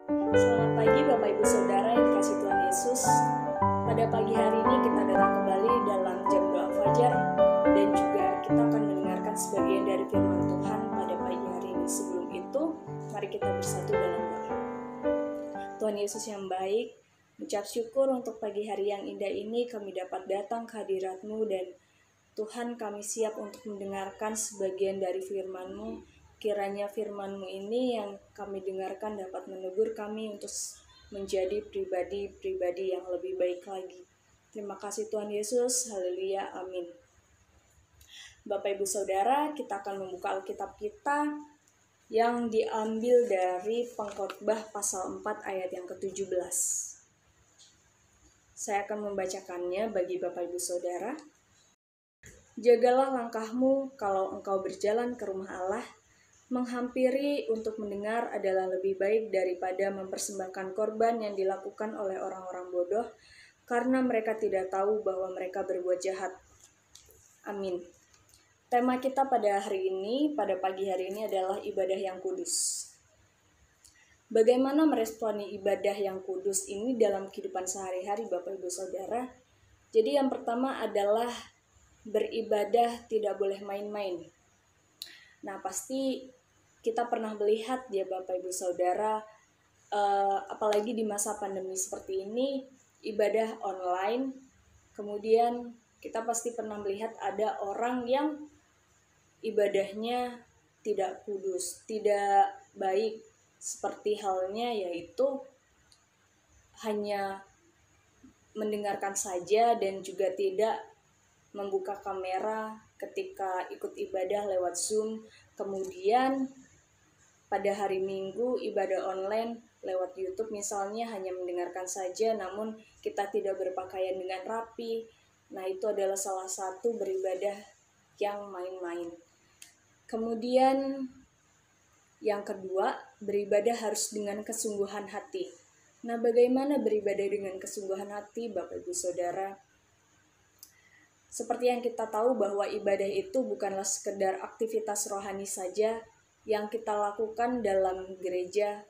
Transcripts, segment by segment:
Selamat pagi Bapak Ibu Saudara yang dikasihi Tuhan Yesus. Pada pagi hari ini kita datang kembali dalam jam doa fajar dan juga kita akan mendengarkan sebagian dari firman Tuhan pada pagi hari ini. Sebelum itu, mari kita bersatu dalam doa. Tuhan Yesus yang baik, ucap syukur untuk pagi hari yang indah ini kami dapat datang ke hadirat-Mu dan Tuhan, kami siap untuk mendengarkan sebagian dari firman-Mu. Kiranya firman-Mu ini yang kami dengarkan dapat menegur kami untuk menjadi pribadi-pribadi yang lebih baik lagi. Terima kasih Tuhan Yesus, haleluya, amin. Bapak Ibu Saudara, kita akan membuka Alkitab kita yang diambil dari Pengkhotbah pasal 4 ayat yang ke-17. Saya akan membacakannya bagi Bapak Ibu Saudara. Jagalah langkahmu kalau engkau berjalan ke rumah Allah. Menghampiri untuk mendengar adalah lebih baik daripada mempersembahkan korban yang dilakukan oleh orang-orang bodoh, karena mereka tidak tahu bahwa mereka berbuat jahat. Amin. Tema kita pada hari ini, pada pagi hari ini adalah ibadah yang kudus. Bagaimana meresponi ibadah yang kudus ini dalam kehidupan sehari-hari Bapak Ibu Saudara? Jadi yang pertama adalah beribadah tidak boleh main-main. Nah, pasti kita pernah melihat ya Bapak Ibu Saudara, apalagi di masa pandemi seperti ini, ibadah online. Kemudian kita pasti pernah melihat ada orang yang ibadahnya tidak kudus, tidak baik, seperti halnya yaitu hanya mendengarkan saja dan juga tidak membuka kamera ketika ikut ibadah lewat Zoom. Kemudian pada hari Minggu ibadah online lewat YouTube misalnya hanya mendengarkan saja, namun kita tidak berpakaian dengan rapi. Nah, itu adalah salah satu beribadah yang main-main. Kemudian yang kedua, beribadah harus dengan kesungguhan hati. Nah, bagaimana beribadah dengan kesungguhan hati Bapak Ibu Saudara? Seperti yang kita tahu bahwa ibadah itu bukanlah sekedar aktivitas rohani saja yang kita lakukan dalam gereja,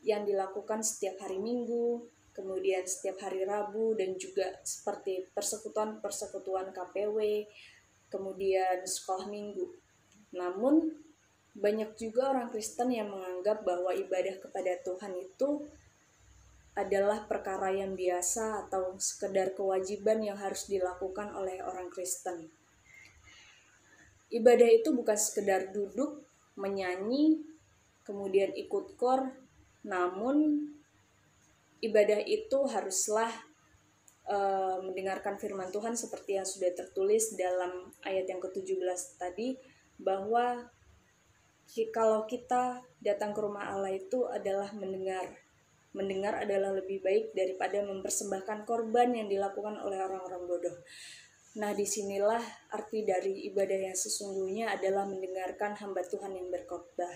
yang dilakukan setiap hari Minggu, kemudian setiap hari Rabu, dan juga seperti persekutuan KPW, kemudian sekolah minggu. Namun, banyak juga orang Kristen yang menganggap bahwa ibadah kepada Tuhan itu adalah perkara yang biasa atau sekedar kewajiban yang harus dilakukan oleh orang Kristen. Ibadah itu bukan sekedar duduk, menyanyi, kemudian ikut kor, namun ibadah itu haruslah mendengarkan firman Tuhan seperti yang sudah tertulis dalam ayat yang ke-17 tadi, bahwa kalau kita datang ke rumah Allah itu adalah mendengar adalah lebih baik daripada mempersembahkan korban yang dilakukan oleh orang-orang bodoh. Nah, disinilah arti dari ibadah yang sesungguhnya adalah mendengarkan hamba Tuhan yang berkhotbah.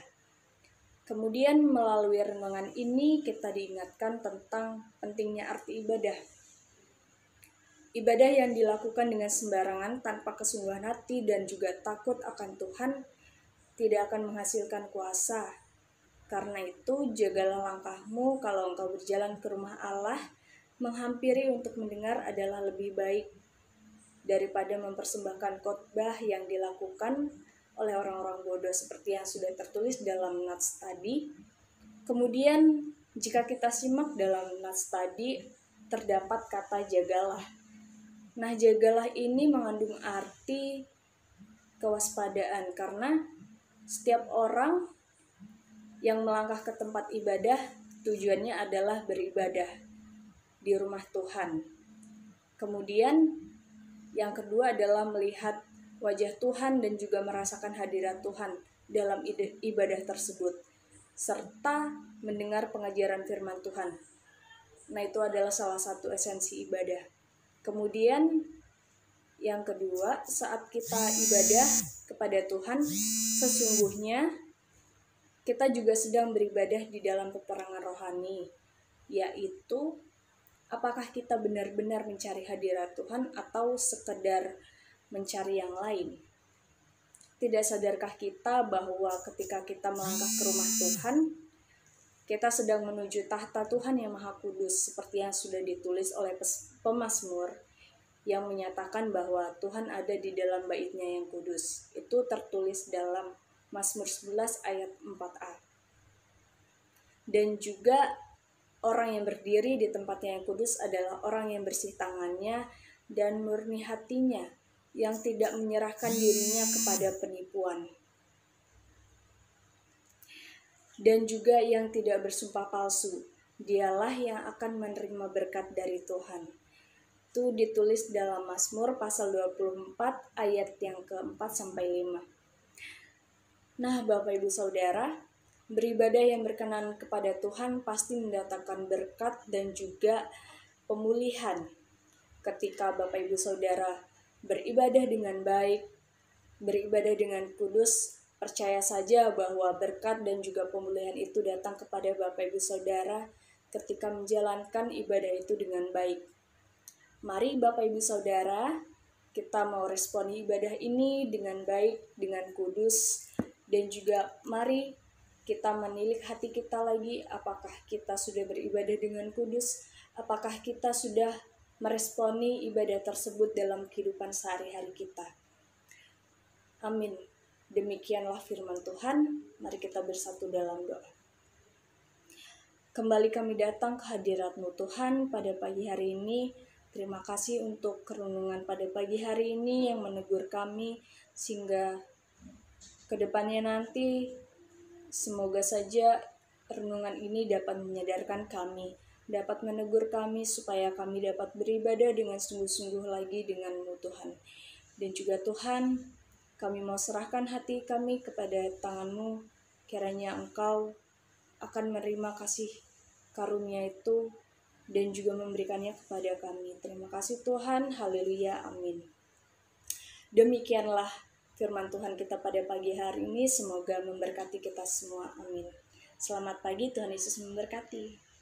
Kemudian melalui renungan ini kita diingatkan tentang pentingnya arti ibadah. Ibadah yang dilakukan dengan sembarangan tanpa kesungguhan hati dan juga takut akan Tuhan tidak akan menghasilkan kuasa. Karena itu, jagalah langkahmu kalau engkau berjalan ke rumah Allah. Menghampiri untuk mendengar adalah lebih baik daripada mempersembahkan khotbah yang dilakukan oleh orang-orang bodoh seperti yang sudah tertulis dalam nats tadi. Kemudian, jika kita simak dalam nats tadi, terdapat kata jagalah. Nah, jagalah ini mengandung arti kewaspadaan karena setiap orang yang melangkah ke tempat ibadah tujuannya adalah beribadah di rumah Tuhan. Kemudian yang kedua adalah melihat wajah Tuhan dan juga merasakan hadirat Tuhan dalam ibadah tersebut, serta mendengar pengajaran firman Tuhan. Nah, itu adalah salah satu esensi ibadah. Kemudian yang kedua, saat kita ibadah kepada Tuhan, sesungguhnya kita juga sedang beribadah di dalam peperangan rohani, yaitu apakah kita benar-benar mencari hadirat Tuhan atau sekedar mencari yang lain. Tidak sadarkah kita bahwa ketika kita melangkah ke rumah Tuhan, Kita sedang menuju tahta Tuhan yang Maha Kudus, seperti yang sudah ditulis oleh pemazmur yang menyatakan bahwa Tuhan ada di dalam bait-Nya yang kudus. Itu tertulis dalam Mazmur 11 ayat 4a. Dan juga orang yang berdiri di tempatnya yang kudus adalah orang yang bersih tangannya dan murni hatinya, yang tidak menyerahkan dirinya kepada penipuan. Dan juga yang tidak bersumpah palsu, dialah yang akan menerima berkat dari Tuhan. Itu ditulis dalam Mazmur pasal 24 ayat yang ke-4-5. Nah, Bapak Ibu Saudara, beribadah yang berkenan kepada Tuhan pasti mendatangkan berkat dan juga pemulihan. Ketika Bapak Ibu Saudara beribadah dengan baik, beribadah dengan kudus, percaya saja bahwa berkat dan juga pemulihan itu datang kepada Bapak Ibu Saudara ketika menjalankan ibadah itu dengan baik. Mari Bapak Ibu Saudara, kita mau responi ibadah ini dengan baik, dengan kudus, dan juga mari kita menilik hati kita lagi, apakah kita sudah beribadah dengan kudus, apakah kita sudah meresponi ibadah tersebut dalam kehidupan sehari-hari kita. Amin. Demikianlah firman Tuhan, mari kita bersatu dalam doa. Kembali kami datang ke hadirat-Mu Tuhan pada pagi hari ini. Terima kasih untuk renungan pada pagi hari ini yang menegur kami, sehingga kedepannya nanti semoga saja renungan ini dapat menyadarkan kami, dapat menegur kami supaya kami dapat beribadah dengan sungguh-sungguh lagi dengan-Mu Tuhan. Dan juga Tuhan, kami mau serahkan hati kami kepada tangan-Mu, kiranya Engkau akan menerima kasih karunia itu dan juga memberikannya kepada kami. Terima kasih Tuhan, haleluya, amin. Demikianlah firman Tuhan kita pada pagi hari ini, semoga memberkati kita semua, amin. Selamat pagi, Tuhan Yesus memberkati.